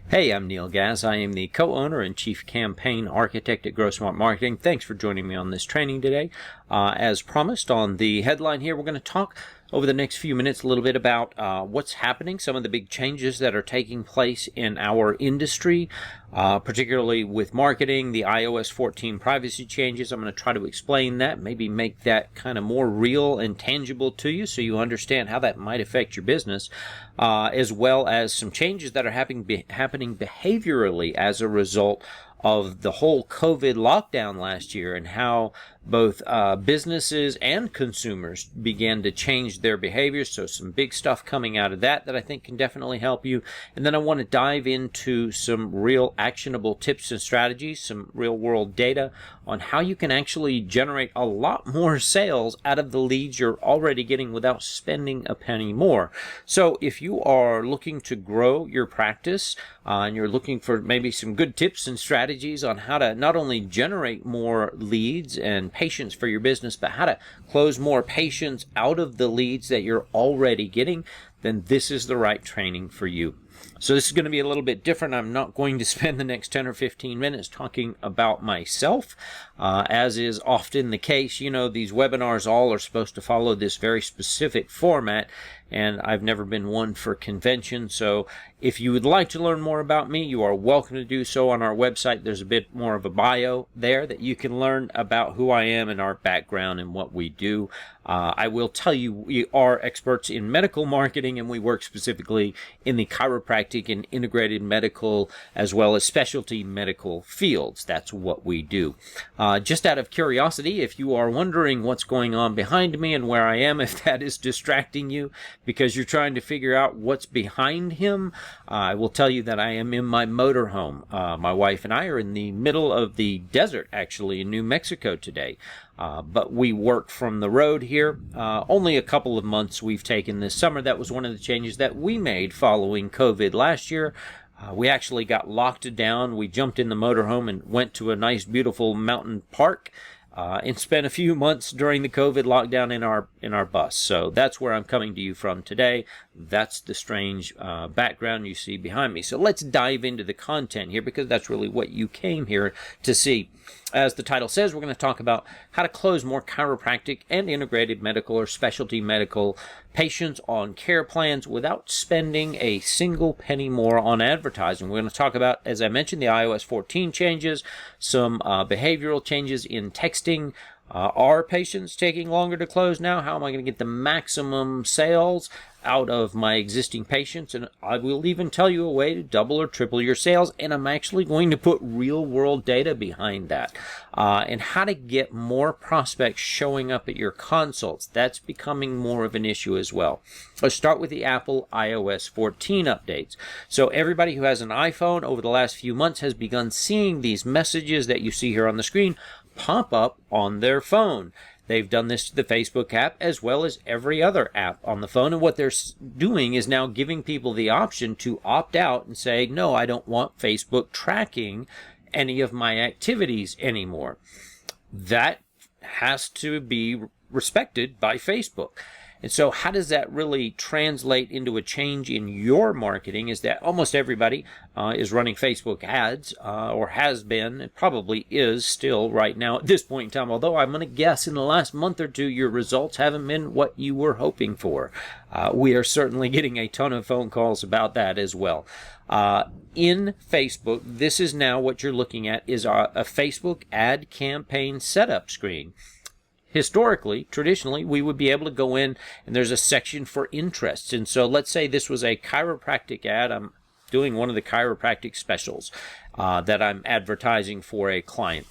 Hey, I'm Neil Gaz. I am the co-owner and chief campaign architect at Grow Smart Marketing. Thanks for joining me on this training today. As promised on the headline here, we're going to talk over the next few minutes a little bit about what's happening, some of the big changes that are taking place in our industry, particularly with marketing, the iOS 14 privacy changes. I'm going to try to explain that, maybe make that kind of more real and tangible to you so you understand how that might affect your business, as well as some changes that are happening behaviorally as a result of the whole COVID lockdown last year and how both businesses and consumers began to change their behaviors. So some big stuff coming out of that I think can definitely help you. And then I want to dive into some real actionable tips and strategies, some real world data on how you can actually generate a lot more sales out of the leads you're already getting without spending a penny more. So if you are looking to grow your practice and you're looking for maybe some good tips and strategies on how to not only generate more leads and patients for your business, but how to close more patients out of the leads that you're already getting, then this is the right training for you. So this is going to be a little bit different. I'm not going to spend the next 10 or 15 minutes talking about myself, as is often the case. You know, these webinars all are supposed to follow this very specific format, and I've never been one for convention. So if you would like to learn more about me, you are welcome to do so on our website. There's a bit more of a bio there that you can learn about who I am and our background and what we do. I will tell you, we are experts in medical marketing, and we work specifically in the chiropractic and integrated medical as well as specialty medical fields. That's what we do. Just out of curiosity, if you are wondering what's going on behind me and where I am, if that is distracting you because you're trying to figure out what's behind him, I will tell you that I am in my motorhome. My wife and I are in the middle of the desert, actually, in New Mexico today. But we work from the road here. Only a couple of months we've taken this summer. That was one of the changes that we made following COVID last year. We actually got locked down. We jumped in the motorhome and went to a nice, beautiful mountain park and spent a few months during the COVID lockdown in our bus. So that's where I'm coming to you from today. That's the strange background you see behind me. So let's dive into the content here, because that's really what you came here to see. As the title says, we're going to talk about how to close more chiropractic and integrated medical or specialty medical patients on care plans without spending a single penny more on advertising. We're going to talk about, as I mentioned, the iOS 14 changes, some behavioral changes in texting. Are patients taking longer to close now? How am I going to get the maximum sales out of my existing patients? And I will even tell you a way to double or triple your sales, and I'm actually going to put real world data behind that, and how to get more prospects showing up at your consults. That's becoming more of an issue as well. Let's start with the Apple iOS 14 updates. So everybody who has an iPhone over the last few months has begun seeing these messages that you see here on the screen pop up on their phone. They've done this to the Facebook app as well as every other app on the phone. And what they're doing is now giving people the option to opt out and say, no, I don't want Facebook tracking any of my activities anymore. That has to be respected by Facebook. And so how does that really translate into a change in your marketing? Is that almost everybody is running Facebook ads, or has been, and probably is still right now at this point in time. Although I'm going to guess in the last month or two, your results haven't been what you were hoping for. We are certainly getting a ton of phone calls about that as well. In Facebook, this is now what you're looking at is a Facebook ad campaign setup screen. Historically, traditionally, we would be able to go in and there's a section for interests. And so let's say this was a chiropractic ad. I'm doing one of the chiropractic specials that I'm advertising for a client.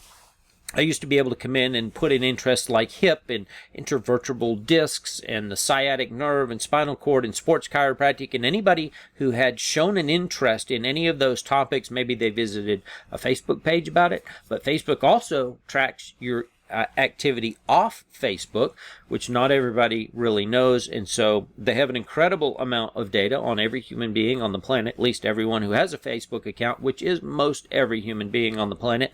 I used to be able to come in and put in interests like hip and intervertebral discs and the sciatic nerve and spinal cord and sports chiropractic, and anybody who had shown an interest in any of those topics, maybe they visited a Facebook page about it, but Facebook also tracks your activity off Facebook, which not everybody really knows. And so they have an incredible amount of data on every human being on the planet, at least everyone who has a Facebook account, which is most every human being on the planet.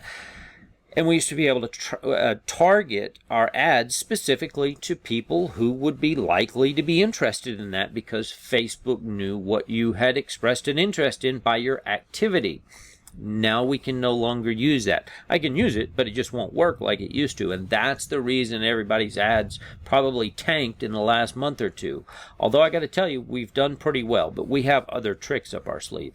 And we used to be able to target our ads specifically to people who would be likely to be interested in that because Facebook knew what you had expressed an interest in by your activity. Now we can no longer use that. I can use it, but it just won't work like it used to. And that's the reason everybody's ads probably tanked in the last month or two. Although I got to tell you, we've done pretty well, but we have other tricks up our sleeve.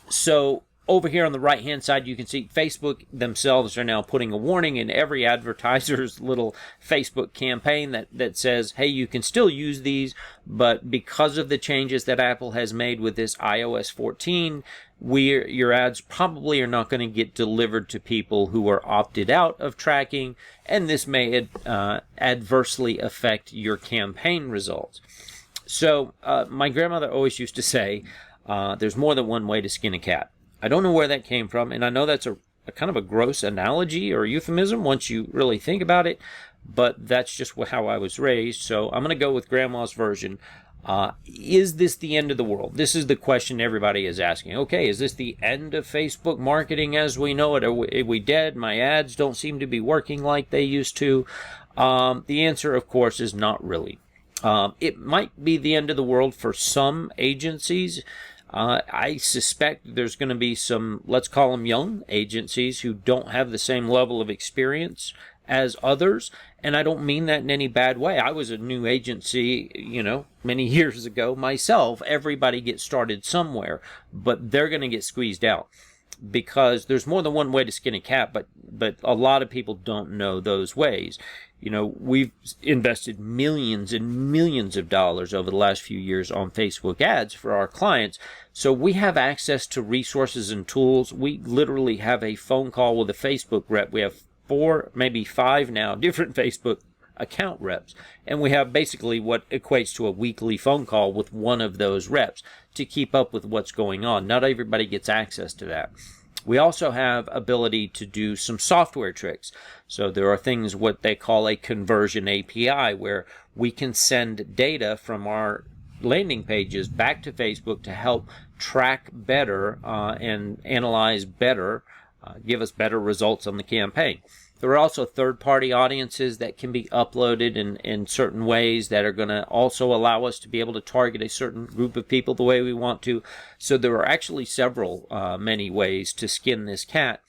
So over here on the right-hand side, you can see Facebook themselves are now putting a warning in every advertiser's little Facebook campaign that says, hey, you can still use these, but because of the changes that Apple has made with this iOS 14, your ads probably are not going to get delivered to people who are opted out of tracking, and this may adversely affect your campaign results. So my grandmother always used to say, there's more than one way to skin a cat. I don't know where that came from, and I know that's a kind of a gross analogy or euphemism once you really think about it, but that's just how I was raised, so I'm going to go with Grandma's version. Is this the end of the world? This is the question everybody is asking. Okay, is this the end of Facebook marketing as we know it? Are we dead? My ads don't seem to be working like they used to. The answer, of course, is not really. It might be the end of the world for some agencies. I suspect there's going to be some, let's call them young agencies who don't have the same level of experience as others. And I don't mean that in any bad way. I was a new agency, many years ago myself. Everybody gets started somewhere, but they're going to get squeezed out because there's more than one way to skin a cat, but a lot of people don't know those ways. We've invested millions and millions of dollars over the last few years on Facebook ads for our clients. So we have access to resources and tools. We literally have a phone call with a Facebook rep. We have 4, maybe 5 now, different Facebook account reps. And we have basically what equates to a weekly phone call with one of those reps to keep up with what's going on. Not everybody gets access to that. We also have ability to do some software tricks. So there are things what they call a conversion API where we can send data from our landing pages back to Facebook to help track better and analyze better, give us better results on the campaign. There are also third-party audiences that can be uploaded in certain ways that are going to also allow us to be able to target a certain group of people the way we want to. So there are actually many ways to skin this cat.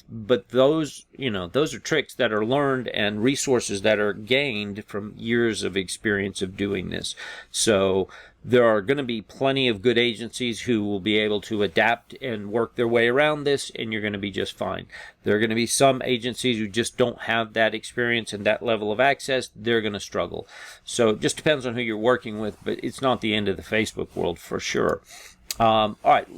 But those are tricks that are learned and resources that are gained from years of experience of doing this. So there are going to be plenty of good agencies who will be able to adapt and work their way around this, and you're going to be just fine. There are going to be some agencies who just don't have that experience and that level of access. They're going to struggle. So it just depends on who you're working with, but it's not the end of the Facebook world for sure. All right,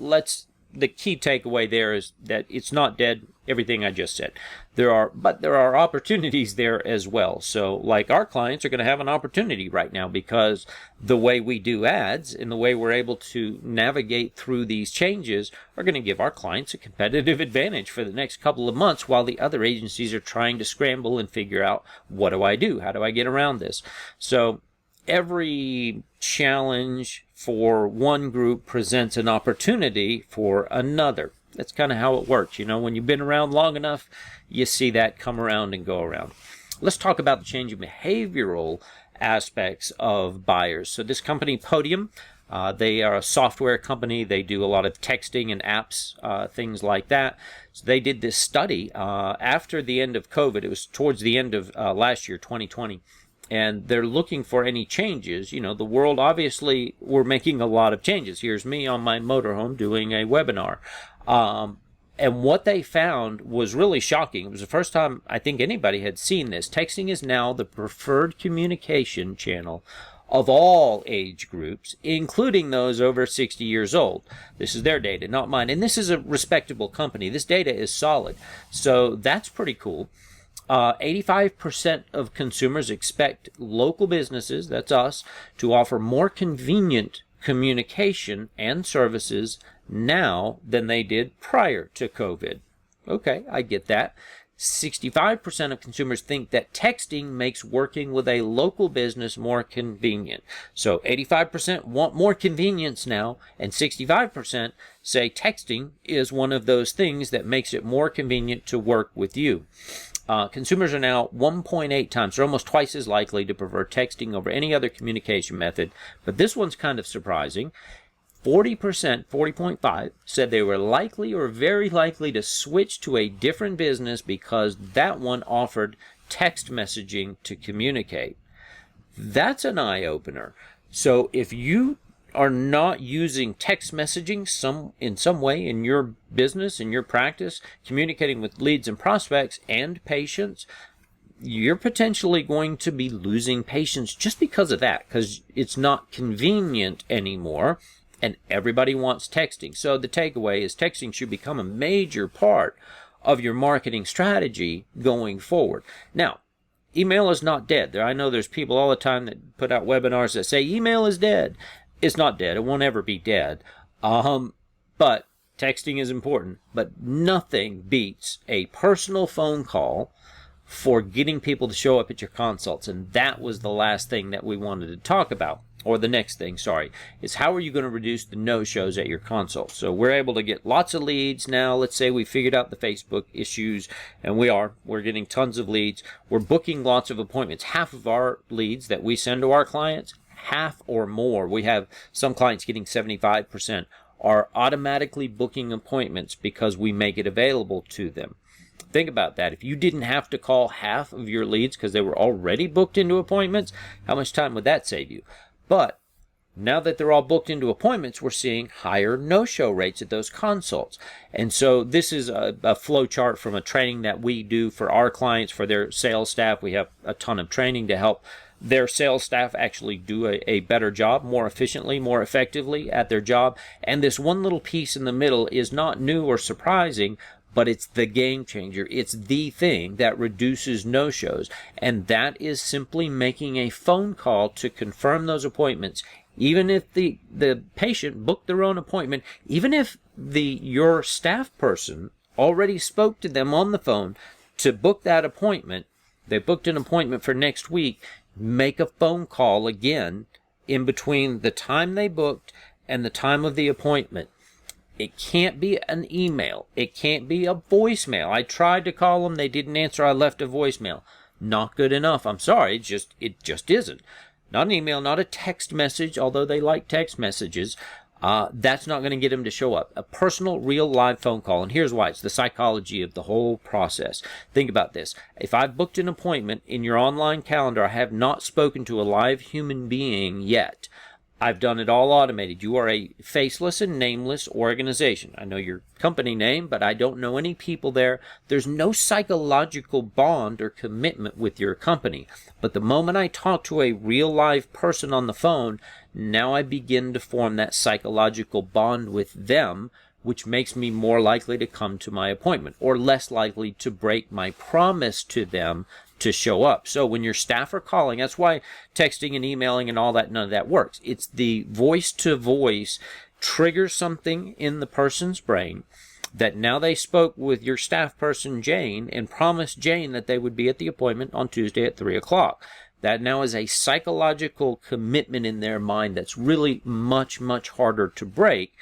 the key takeaway there is that it's not dead, everything I just said. There are opportunities there as well. So like our clients are going to have an opportunity right now because the way we do ads and the way we're able to navigate through these changes are going to give our clients a competitive advantage for the next couple of months while the other agencies are trying to scramble and figure out, what do I do? How do I get around this? So every challenge for one group presents an opportunity for another. That's kind of how it works. When you've been around long enough, you see that come around and go around. Let's talk about the changing behavioral aspects of buyers. So this company, Podium, they are a software company. They do a lot of texting and apps, things like that. So they did this study after the end of COVID. It was towards the end of last year, 2020. And they're looking for any changes. The world, obviously, we're making a lot of changes. Here's me on my motorhome doing a webinar. And what they found was really shocking. It was the first time I think anybody had seen this. Texting is now the preferred communication channel of all age groups, including those over 60 years old. This is their data, not mine. And this is a respectable company. This data is solid. So that's pretty cool. 85% of consumers expect local businesses, that's us, to offer more convenient communication and services now than they did prior to COVID. Okay, I get that. 65% of consumers think that texting makes working with a local business more convenient. So 85% want more convenience now, and 65% say texting is one of those things that makes it more convenient to work with you. Consumers are now 1.8 times, they're almost twice as likely to prefer texting over any other communication method. But this one's kind of surprising. 40%, 40.5, said they were likely or very likely to switch to a different business because that one offered text messaging to communicate. That's an eye-opener. So if you are not using text messaging in some way in your business, in your practice, communicating with leads and prospects and patients, you're potentially going to be losing patients just because of that, because it's not convenient anymore. And everybody wants texting. So the takeaway is texting should become a major part of your marketing strategy going forward. Now, email is not dead. I know there's people all the time that put out webinars that say email is dead. It's not dead. It won't ever be dead. But texting is important. But nothing beats a personal phone call for getting people to show up at your consults. And that was the last thing that we wanted to talk about. Or the next thing, sorry, is how are you going to reduce the no-shows at your consult? So we're able to get lots of leads now. Let's say we figured out the Facebook issues, and we're getting tons of leads. We're booking lots of appointments. Half of our leads that we send to our clients, half or more, we have some clients getting 75%, are automatically booking appointments because we make it available to them. Think about that. If you didn't have to call half of your leads because they were already booked into appointments, how much time would that save you? But now that they're all booked into appointments, we're seeing higher no-show rates at those consults. And so this is a flow chart from a training that we do for our clients, for their sales staff. We have a ton of training to help their sales staff actually do a better job, more efficiently, more effectively at their job. And this one little piece in the middle is not new or surprising, but it's the game changer. It's the thing that reduces no-shows. And that is simply making a phone call to confirm those appointments. Even if the patient booked their own appointment, even if your staff person already spoke to them on the phone to book that appointment, they booked an appointment for next week, make a phone call again in between the time they booked and the time of the appointment. It can't be an email. It can't be a voicemail. I tried to call them. They didn't answer. I left a voicemail. Not good enough. I'm sorry. It just isn't. Not an email, not a text message, although they like text messages. That's not going to get them to show up. A personal, real, live phone call. And here's why. It's the psychology of the whole process. Think about this. If I've booked an appointment in your online calendar, I have not spoken to a live human being yet. I've done it all automated. You are a faceless and nameless organization. I know your company name, but I don't know any people there. There's no psychological bond or commitment with your company. But the moment I talk to a real live person on the phone, now I begin to form that psychological bond with them, which makes me more likely to come to my appointment or less likely to break my promise to them to show up. So when your staff are calling, that's why texting and emailing and all that, none of that works. It's the voice to voice triggers something in the person's brain that now they spoke with your staff person, Jane, and promised Jane that they would be at the appointment on Tuesday at 3 o'clock. That now is a psychological commitment in their mind that's really much, much harder to break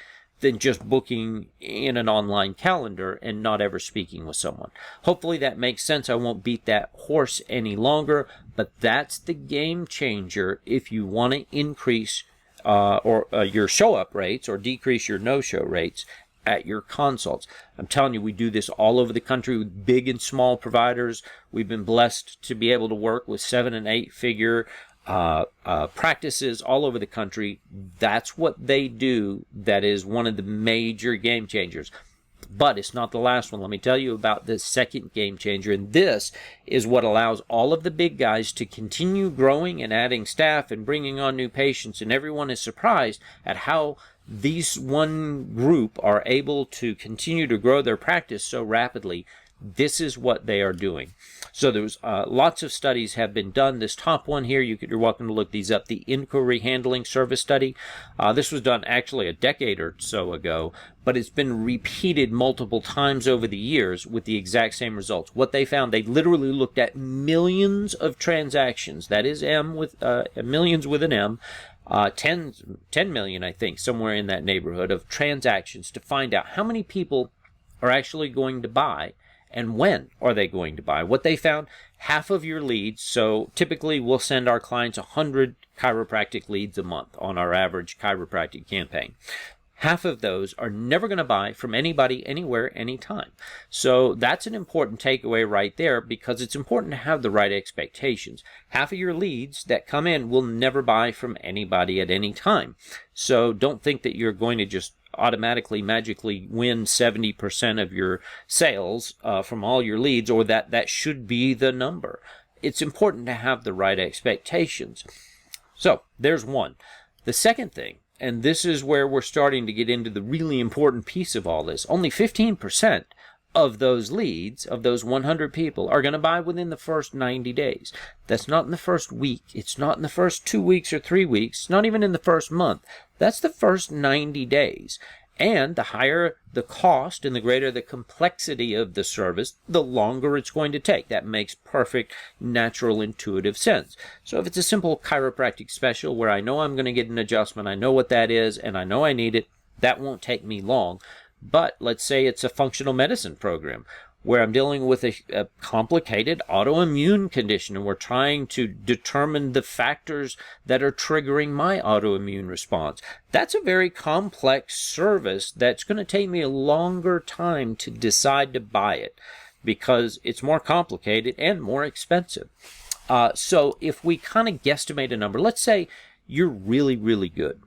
than just booking in an online calendar and not ever speaking with someone. Hopefully that makes sense. I won't beat that horse any longer, but that's the game changer if you want to increase your show-up rates or decrease your no-show rates at your consults. I'm telling you, we do this all over the country with big and small providers. We've been blessed to be able to work with 7- and 8-figure practices all over the country. That's what they do. That is one of the major game changers. But it's not the last one. Let me tell you about the second game changer. And this is what allows all of the big guys to continue growing and adding staff and bringing on new patients. And everyone is surprised at how these one group are able to continue to grow their practice so rapidly. This is what they are doing. So there's lots of studies have been done. This top one here, you're welcome to look these up. The Inquiry Handling Service Study. This was done actually a decade or so ago, but it's been repeated multiple times over the years with the exact same results. What they found, they literally looked at millions of transactions. That is millions with an M. 10 million, I think, somewhere in that neighborhood of transactions to find out how many people are actually going to buy and when are they going to buy. What they found, half of your leads, so typically we'll send our clients 100 chiropractic leads a month on our average chiropractic campaign. Half of those are never going to buy from anybody, anywhere, anytime. So that's an important takeaway right there, because it's important to have the right expectations. Half of your leads that come in will never buy from anybody at any time. So don't think that you're going to just automatically, magically win 70% of your sales from all your leads, or that should be the number. It's important to have the right expectations. So there's one. The second thing, and this is where we're starting to get into the really important piece of all this, only 15% of those leads, of those 100 people, are going to buy within the first 90 days. That's not in the first week. It's not in the first 2 weeks or 3 weeks. It's not even in the first month. That's the first 90 days. And the higher the cost and the greater the complexity of the service, the longer it's going to take. That makes perfect, natural, intuitive sense. So if it's a simple chiropractic special where I know I'm going to get an adjustment, I know what that is, and I know I need it, that won't take me long. But let's say it's a functional medicine program where I'm dealing with a complicated autoimmune condition, and we're trying to determine the factors that are triggering my autoimmune response. That's a very complex service that's going to take me a longer time to decide to buy it because it's more complicated and more expensive. So if we kind of guesstimate a number, let's say you're really, really good,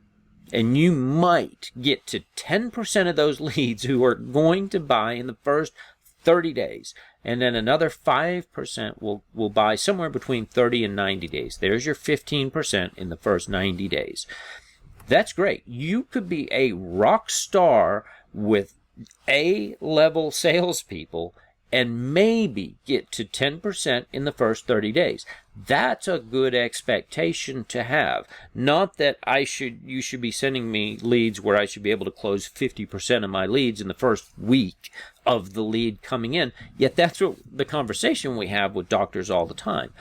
and you might get to 10% of those leads who are going to buy in the first 30 days, and then another 5% will buy somewhere between 30 and 90 days. There's your 15% in the first 90 days. That's great. You could be a rock star with A-level salespeople and maybe get to 10% in the first 30 days. That's a good expectation to have. Not that you should be sending me leads where I should be able to close 50% of my leads in the first week of the lead coming in. Yet that's what the conversation we have with doctors all the time.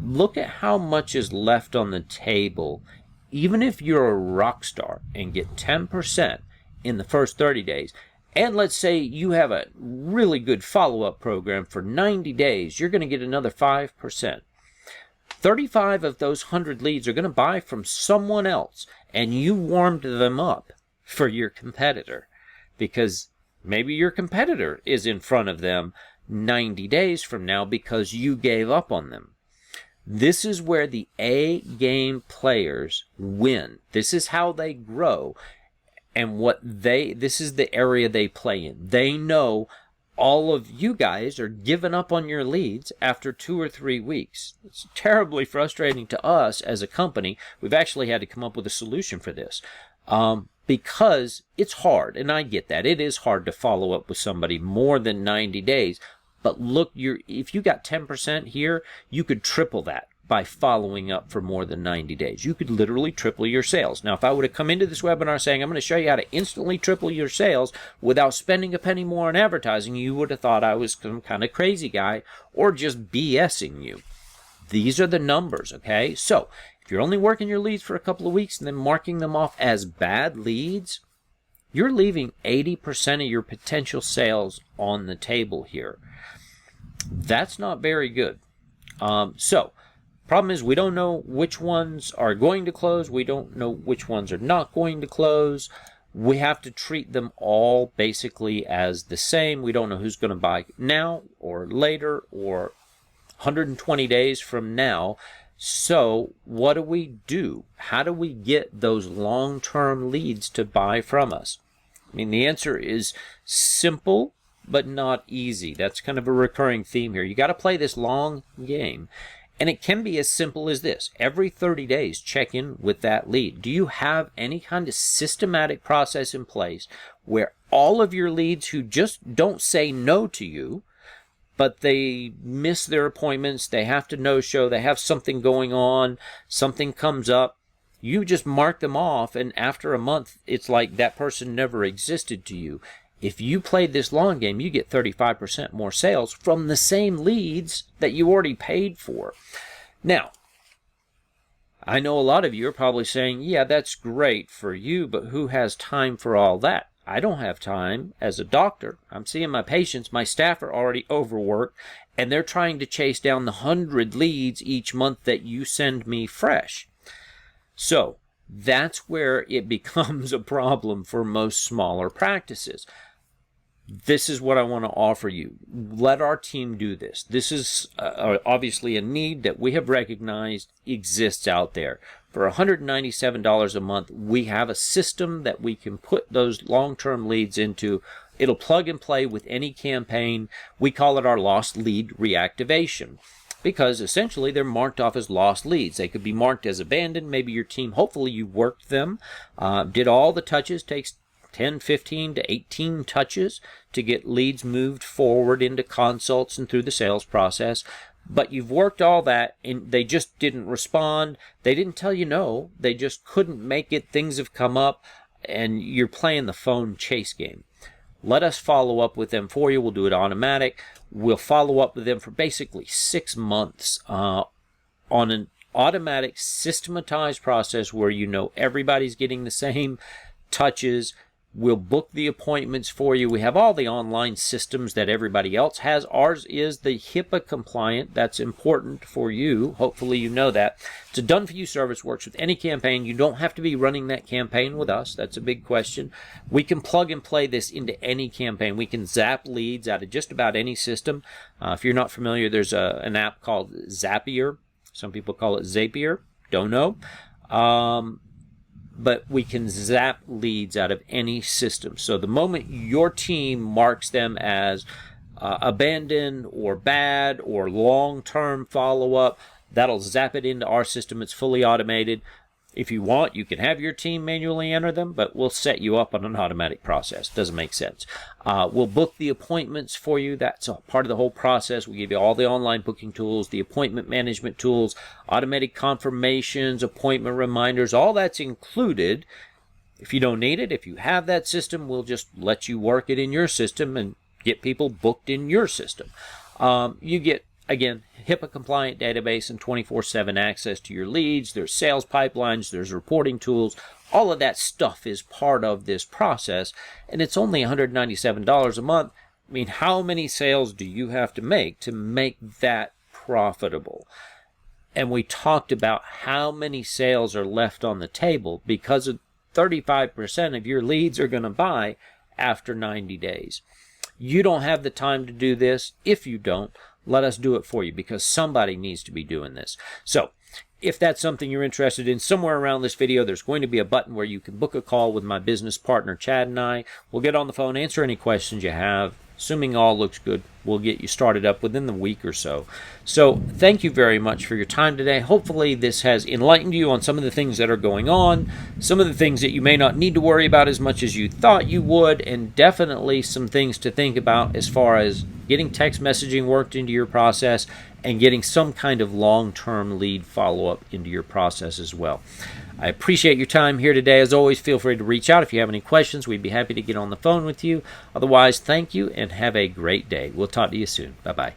Look at how much is left on the table. Even if you're a rock star and get 10% in the first 30 days, and let's say you have a really good follow-up program for 90 days, you're going to get another 5%. 35 of those 100 leads are going to buy from someone else, and you warmed them up for your competitor because maybe your competitor is in front of them 90 days from now because you gave up on them. This is where the A-game players win. This is how they grow. And this is the area they play in. They know all of you guys are giving up on your leads after 2 or 3 weeks. It's terribly frustrating to us as a company. We've actually had to come up with a solution for this because it's hard, and I get that. It is hard to follow up with somebody more than 90 days. But look, if you got 10% here, you could triple that by following up for more than 90 days. You could literally triple your sales. Now, if I would have come into this webinar saying, I'm going to show you how to instantly triple your sales without spending a penny more on advertising, you would have thought I was some kind of crazy guy or just BSing you. These are the numbers, okay? So, if you're only working your leads for a couple of weeks and then marking them off as bad leads, you're leaving 80% of your potential sales on the table here. That's not very good. Problem is, we don't know which ones are going to close. We don't know which ones are not going to close. We have to treat them all basically as the same. We don't know who's going to buy now or later or 120 days from now. So what do we do? How do we get those long-term leads to buy from us? I mean, the answer is simple, but not easy. That's kind of a recurring theme here. You got to play this long game. And it can be as simple as this. Every 30 days, check in with that lead. Do you have any kind of systematic process in place where all of your leads who just don't say no to you, but they miss their appointments, they have to no-show, they have something going on, something comes up, you just mark them off, and after a month, it's like that person never existed to you. If you played this long game, you get 35% more sales from the same leads that you already paid for. Now, I know a lot of you are probably saying, yeah, that's great for you, but who has time for all that? I don't have time as a doctor. I'm seeing my patients. My staff are already overworked, and they're trying to chase down the 100 leads each month that you send me fresh. So that's where it becomes a problem for most smaller practices. This is what I want to offer you. Let our team do this. This is obviously a need that we have recognized exists out there. For $197 a month, we have a system that we can put those long-term leads into. It'll plug and play with any campaign. We call it our lost lead reactivation, because essentially they're marked off as lost leads. They could be marked as abandoned. Maybe your team, hopefully you worked them, did all the touches, takes 10, 15 to 18 touches to get leads moved forward into consults and through the sales process. But you've worked all that and they just didn't respond. They didn't tell you no. They just couldn't make it. Things have come up and you're playing the phone chase game. Let us follow up with them for you. We'll do it automatic. We'll follow up with them for basically 6 months on an automatic systematized process where you know everybody's getting the same touches. We'll book the appointments for you. We have all the online systems that everybody else has. Ours is the HIPAA compliant. That's important for you. Hopefully you know that. It's a done-for-you service. Works with any campaign. You don't have to be running that campaign with us. That's a big question. We can plug and play this into any campaign. We can zap leads out of just about any system. If you're not familiar, there's an app called Zapier. Some people call it Zapier. Don't know. But we can zap leads out of any system. So the moment your team marks them as abandoned or bad or long-term follow-up, that'll zap it into our system. It's fully automated. If you want, you can have your team manually enter them, but we'll set you up on an automatic process. Doesn't make sense. We'll book the appointments for you. That's a part of the whole process. We give you all the online booking tools, the appointment management tools, automatic confirmations, appointment reminders. All that's included. If you don't need it, if you have that system, we'll just let you work it in your system and get people booked in your system. You get, again, HIPAA compliant database and 24/7 access to your leads. There's sales pipelines, there's reporting tools. All of that stuff is part of this process, and it's only $197 a month. I mean, how many sales do you have to make that profitable? And we talked about how many sales are left on the table because of 35% of your leads are going to buy after 90 days. You don't have the time to do this. If you don't, let us do it for you because somebody needs to be doing this. So if that's something you're interested in, somewhere around this video, there's going to be a button where you can book a call with my business partner, Chad, and I. We'll get on the phone, answer any questions you have. Assuming all looks good, we'll get you started up within the week or so. So thank you very much for your time today. Hopefully this has enlightened you on some of the things that are going on, some of the things that you may not need to worry about as much as you thought you would, and definitely some things to think about as far as getting text messaging worked into your process and getting some kind of long-term lead follow-up into your process as well. I appreciate your time here today. As always, feel free to reach out if you have any questions. We'd be happy to get on the phone with you. Otherwise, thank you and have a great day. We'll talk to you soon. Bye-bye.